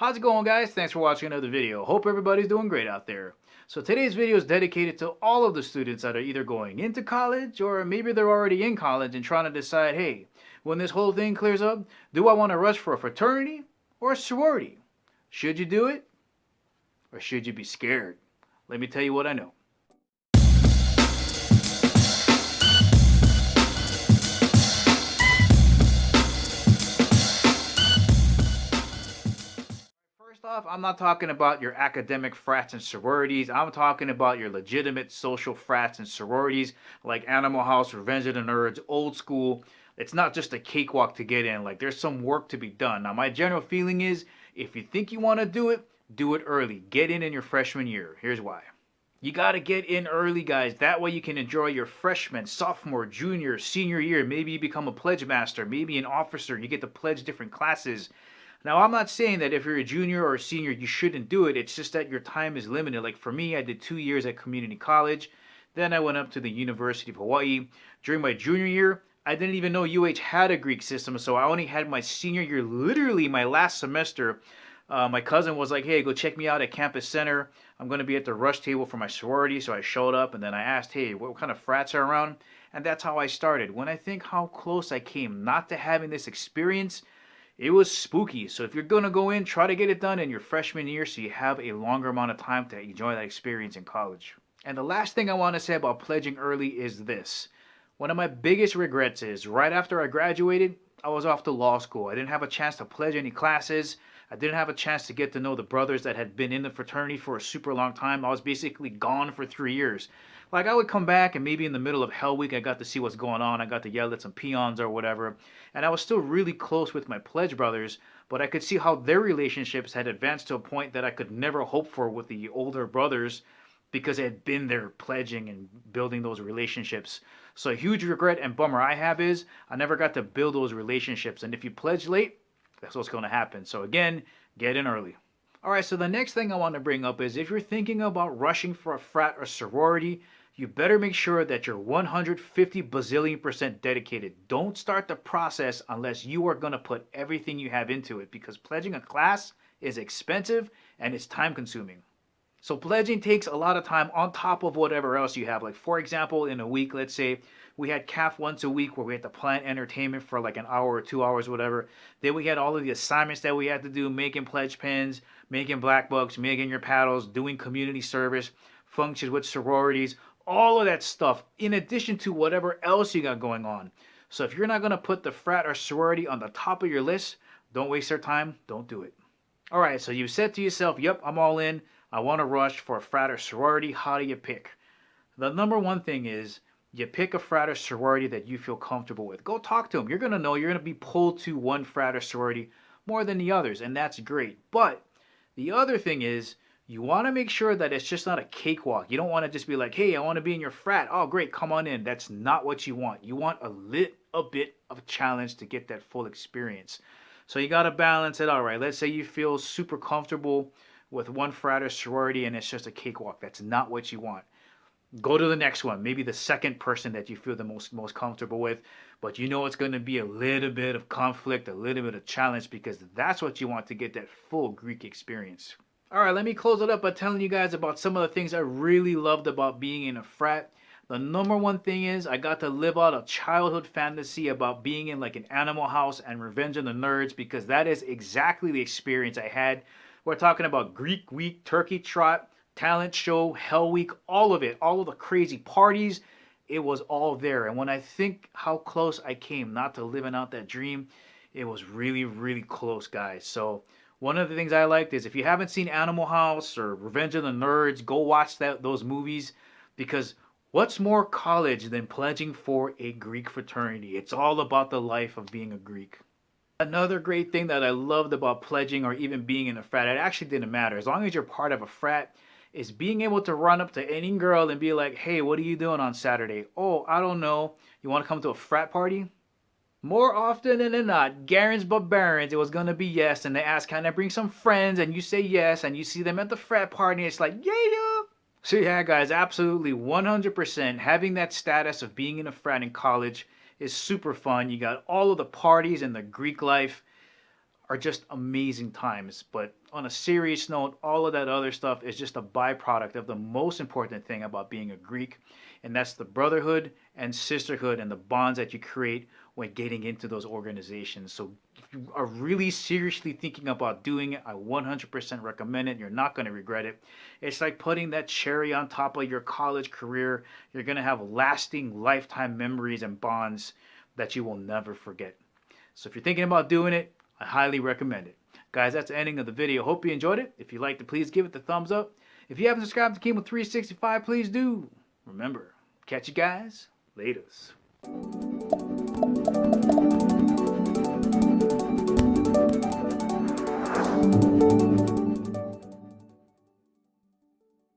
How's it going, guys? Thanks for watching another video. Hope everybody's doing great out there. So today's video is dedicated to all of the students that are either going into college or maybe they're already in college and trying to decide, hey, when this whole thing clears up, do I want to rush for a fraternity or a sorority? Should you do it or should you be scared? Let me tell you what I know. First off, I'm not talking about your academic frats and sororities. I'm talking about your legitimate social frats and sororities like Animal House, Revenge of the Nerds, old school. It's not just a cakewalk to get in. Like, there's some work to be done. Now, my general feeling is if you think you want to do it early. Get in your freshman year. Here's why. You got to get in early, guys. That way you can enjoy your freshman, sophomore, junior, senior year. Maybe you become a pledge master, maybe an officer. You get to pledge different classes. Now, I'm not saying that if you're a junior or a senior, you shouldn't do it. It's just that your time is limited. Like for me, I did 2 years at community college. Then I went up to the University of Hawaii. During my junior year, I didn't even know UH had a Greek system, so I only had my senior year, literally my last semester. My cousin was like, hey, go check me out at Campus Center. I'm going to be at the rush table for my sorority. So I showed up and then I asked, hey, what kind of frats are around? And that's how I started. When I think how close I came not to having this experience, it was spooky. So if you're going to go in, try to get it done in your freshman year so you have a longer amount of time to enjoy that experience in college. And the last thing I want to say about pledging early is this. One of my biggest regrets is right after I graduated, I was off to law school. I didn't have a chance to pledge any classes. I didn't have a chance to get to know the brothers that had been in the fraternity for a super long time. I was basically gone for 3 years. Like, I would come back and maybe in the middle of Hell Week I got to see what's going on. I got to yell at some peons or whatever. And I was still really close with my pledge brothers, but I could see how their relationships had advanced to a point that I could never hope for with the older brothers because I had been there pledging and building those relationships. So a huge regret and bummer I have is I never got to build those relationships. And if you pledge late, that's what's going to happen. So again, get in early. Alright, so the next thing I want to bring up is if you're thinking about rushing for a frat or sorority, you better make sure that you're 150 bazillion% dedicated. Don't start the process unless you are going to put everything you have into it, because pledging a class is expensive and it's time consuming. So pledging takes a lot of time on top of whatever else you have. Like for example, in a week, let's say we had CAF once a week where we had to plan entertainment for like an hour or 2 hours, whatever. Then we had all of the assignments that we had to do, making pledge pins, making black books, making your paddles, doing community service, functions with sororities, all of that stuff, in addition to whatever else you got going on. So if you're not going to put the frat or sorority on the top of your list, don't waste your time, don't do it. Alright, so you said to yourself, yep, I'm all in. I want to rush for a frat or sorority. How do you pick? The number one thing is you pick a frat or sorority that you feel comfortable with. Go talk to them. You're going to know you're going to be pulled to one frat or sorority more than the others, and that's great. But the other thing is you want to make sure that it's just not a cakewalk. You don't want to just be like, hey, I want to be in your frat. Oh, great, come on in. That's not what you want. You want a bit of a challenge to get that full experience. So you got to balance it out, right? Let's say you feel super comfortable with one frat or sorority and it's just a cakewalk. That's not what you want. Go to the next one, maybe the second person that you feel the most comfortable with, but you know it's going to be a little bit of conflict, a little bit of challenge, because that's what you want to get that full Greek experience. Alright, let me close it up by telling you guys about some of the things I really loved about being in a frat. The number one thing is I got to live out a childhood fantasy about being in like an Animal House and Revenge of the Nerds, because that is exactly the experience I had. We're talking about Greek Week, Turkey Trot, talent show, Hell Week, all of it, all of the crazy parties. It was all there. And when I think how close I came not to living out that dream, it was really, really close, guys. So one of the things I liked is if you haven't seen Animal House or Revenge of the Nerds, go watch those movies, because what's more college than pledging for a Greek fraternity? It's all about the life of being a Greek. Another great thing that I loved about pledging or even being in a frat, it actually didn't matter. As long as you're part of a frat, is being able to run up to any girl and be like, hey, what are you doing on Saturday? Oh, I don't know. You want to come to a frat party? More often than not, Garens but Barons, it was going to be yes. And they ask, can I bring some friends? And you say yes. And you see them at the frat party. And it's like, yeah. So yeah, guys, absolutely 100% having that status of being in a frat in college is super fun. You got all of the parties and the Greek life. are just amazing times. But on a serious note, all of that other stuff is just a byproduct of the most important thing about being a Greek, and that's the brotherhood and sisterhood and the bonds that you create when getting into those organizations. So if you are really seriously thinking about doing it, I 100% recommend it. You're not going to regret it. It's like putting that cherry on top of your college career. You're going to have lasting lifetime memories and bonds that you will never forget. So if you're thinking about doing it, I highly recommend it. Guys, that's the ending of the video. Hope you enjoyed it. If you liked it, please give it the thumbs up. If you haven't subscribed to Kimo 365, please do. Remember, catch you guys. Laters.